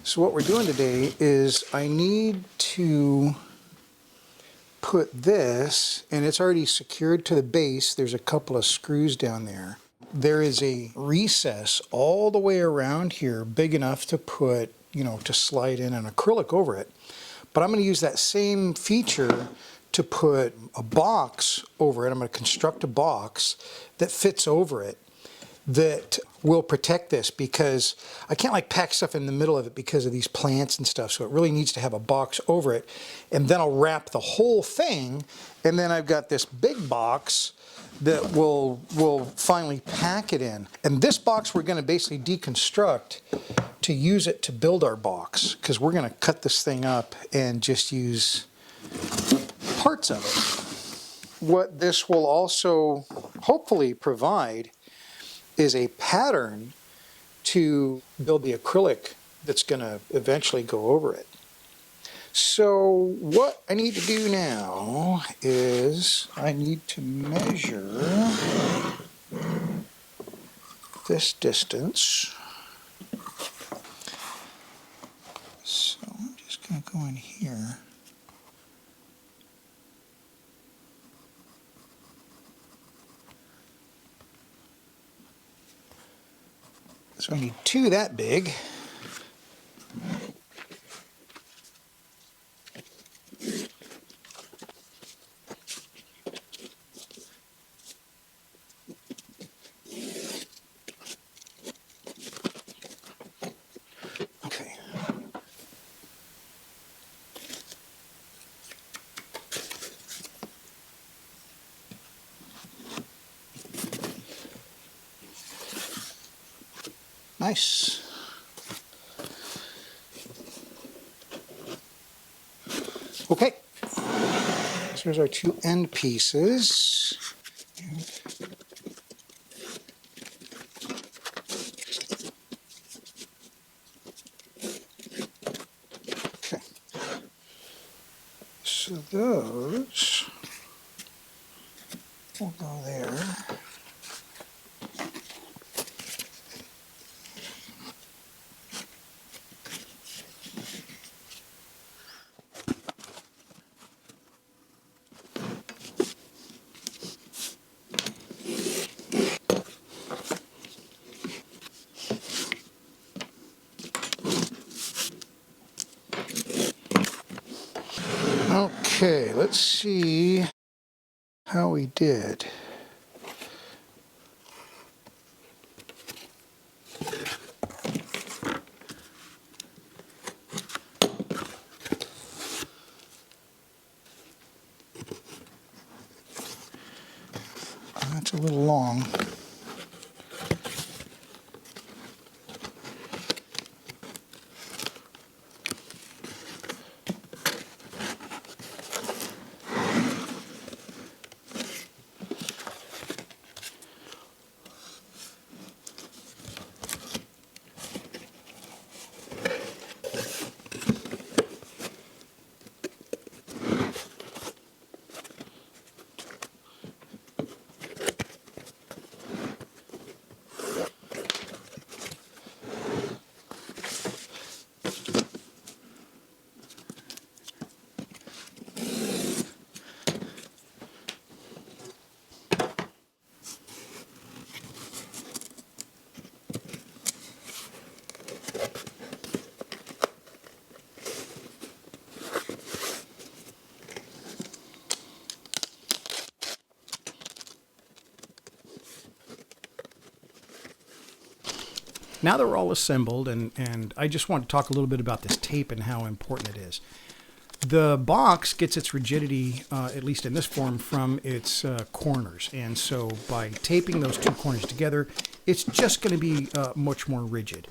So what we're doing today is I need to put this, and it's already secured to the base. There's a couple of screws down there. There is a recess all the way around here, big enough to put, to slide in an acrylic over it. But I'm going to use that same feature to put a box over it. I'm going to construct a box that fits over it that will protect this, because I can't pack stuff in the middle of it because of these plants and stuff. So it really needs to have a box over it, and then I'll wrap the whole thing, and then I've got this big box that will finally pack it in. And this box we're going to basically deconstruct to use it to build our box, because we're going to cut this thing up and just use parts of it. What this will also hopefully provide is a pattern to build the acrylic that's going to eventually go over it. So what I need to do now is I need to measure this distance. So I'm just going to go in here. So I need two that big. Okay. Nice. Okay, so here's our two end pieces. Okay, so those will go there. Okay, let's see how we did. That's a little long. Now that we're all assembled, and I just want to talk a little bit about this tape and how important it is. The box gets its rigidity, at least in this form, from its corners. And so by taping those two corners together, it's just going to be much more rigid.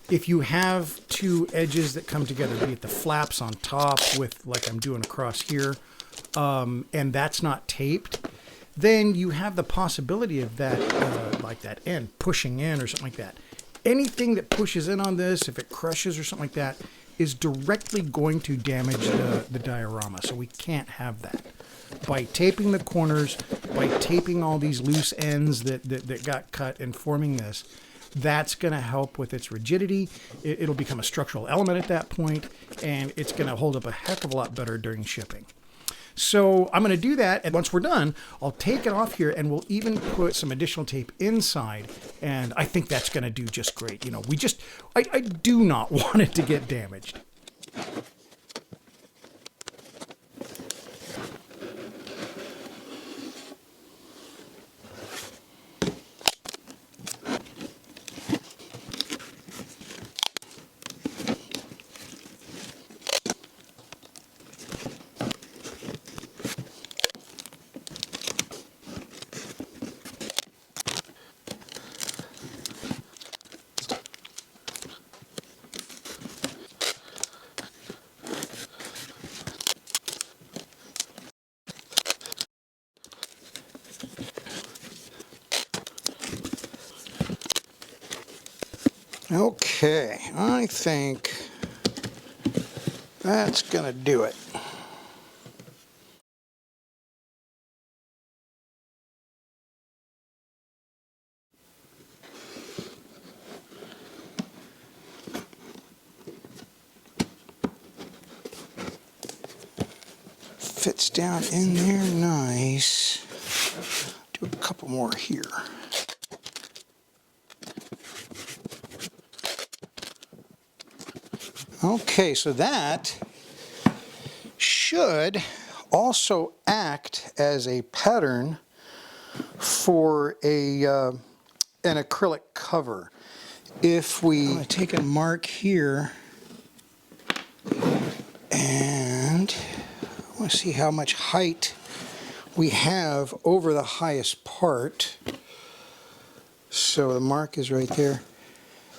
If you have two edges that come together, be it the flaps on top with, like I'm doing across here, and that's not taped, then you have the possibility of that, like that end pushing in or something like that. Anything that pushes in on this, if it crushes or something like that, is directly going to damage the diorama. So we can't have that. By taping the corners, by taping all these loose ends that got cut and forming this, That's going to help with its rigidity. It'll become a structural element at that point, and it's going to hold up a heck of a lot better during shipping. So I'm going to do that, and once we're done, I'll take it off here, and we'll even put some additional tape inside, and I think that's going to do just great. You know, I do not want it to get damaged. Okay, I think that's going to do it. Fits down in there nice. Do a couple more here. Okay, so that should also act as a pattern for an acrylic cover. If we take a mark here, and I want to see how much height we have over the highest part. So the mark is right there.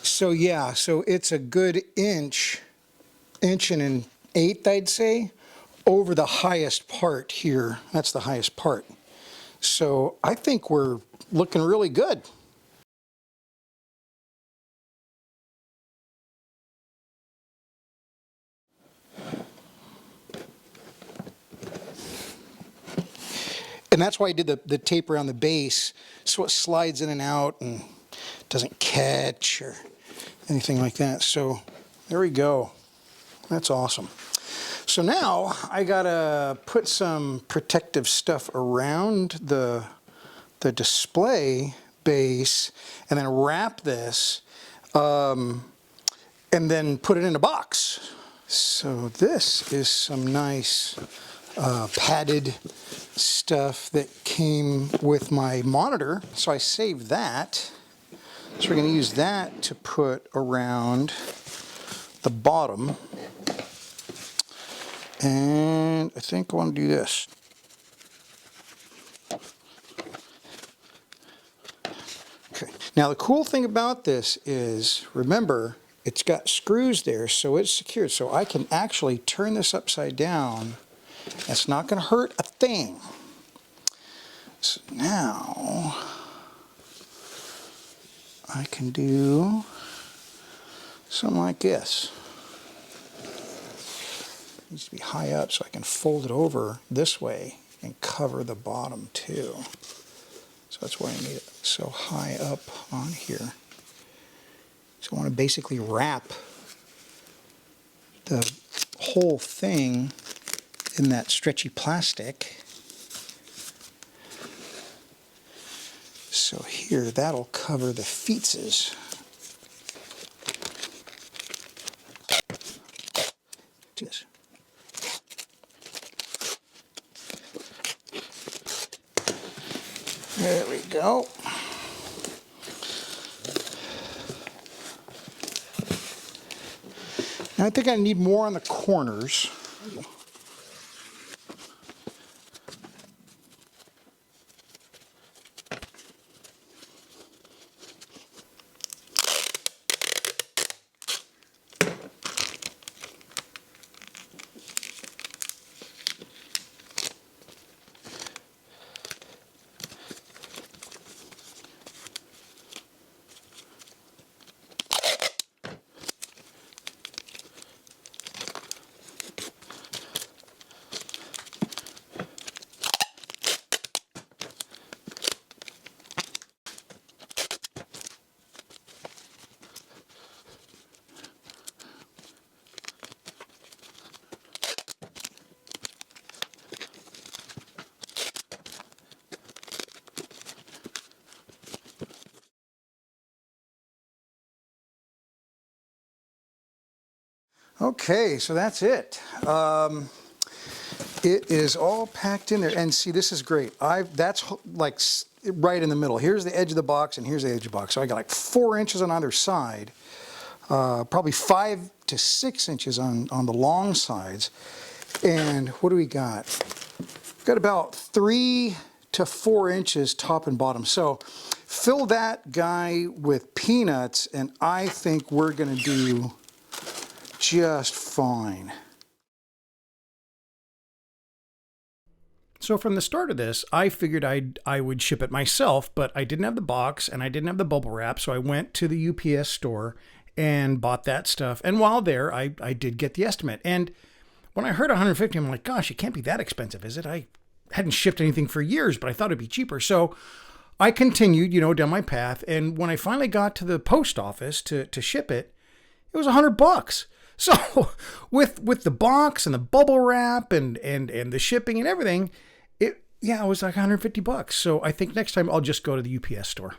So yeah, so it's a good inch and an eighth, I'd say, over the highest part here. That's the highest part. So I think we're looking really good. And that's why I did the tape around the base, so it slides in and out and doesn't catch or anything like that. So there we go. That's awesome. So now I gotta put some protective stuff around the display base and then wrap this and then put it in a box. So this is some nice padded stuff that came with my monitor. So I saved that. So we're going to use that to put around the bottom. And I think I want to do this. Okay. Now the cool thing about this is, remember, it's got screws there, so it's secured. So I can actually turn this upside down. It's not going to hurt a thing. So now I can do something like this. It needs to be high up so I can fold it over this way and cover the bottom too. So that's why I need it so high up on here. So I want to basically wrap the whole thing in that stretchy plastic. So here, that'll cover the feetses. This. There we go. Now I think I need more on the corners. Okay, so that's it. It is all packed in there, and see, this is great. That's like right in the middle. Here's the edge of the box, and here's the edge of the box. So I got like 4 inches on either side, probably 5 to 6 inches on the long sides. And what do we got? We've got about 3 to 4 inches top and bottom. So fill that guy with peanuts, and I think we're gonna do just fine. So from the start of this, I figured I would ship it myself, but I didn't have the box and I didn't have the bubble wrap, so I went to the UPS store and bought that stuff. And while there, I did get the estimate. And when I heard 150, I'm like, gosh, it can't be that expensive, is it? I hadn't shipped anything for years, but I thought it'd be cheaper. So I continued, down my path. And when I finally got to the post office to ship it, it was $100. So with the box and the bubble wrap and the shipping and everything, it was like $150. So I think next time I'll just go to the UPS store.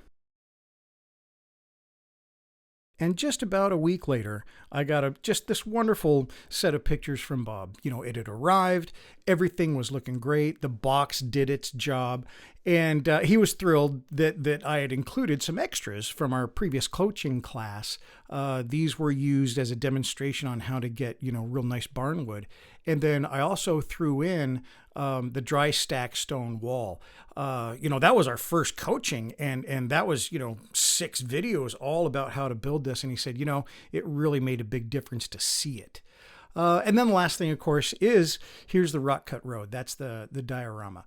And just about a week later, I got just this wonderful set of pictures from Bob. It had arrived. Everything was looking great. The box did its job. And he was thrilled that I had included some extras from our previous coaching class. These were used as a demonstration on how to get, real nice barnwood. And then I also threw in the dry stack stone wall. That was our first coaching, and that was, 6 videos all about how to build this. And he said, it really made a big difference to see it. And then the last thing, of course, is here's the rock cut road. That's the diorama.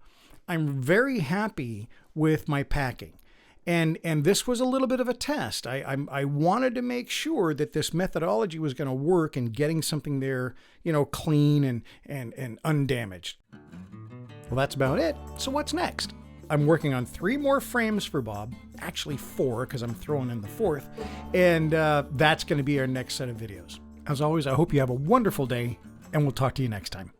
I'm very happy with my packing. And this was a little bit of a test. I wanted to make sure that this methodology was going to work in getting something there, clean and undamaged. Well, that's about it. So what's next? I'm working on 3 more frames for Bob, actually 4 because I'm throwing in the 4th, and that's going to be our next set of videos. As always, I hope you have a wonderful day, and we'll talk to you next time.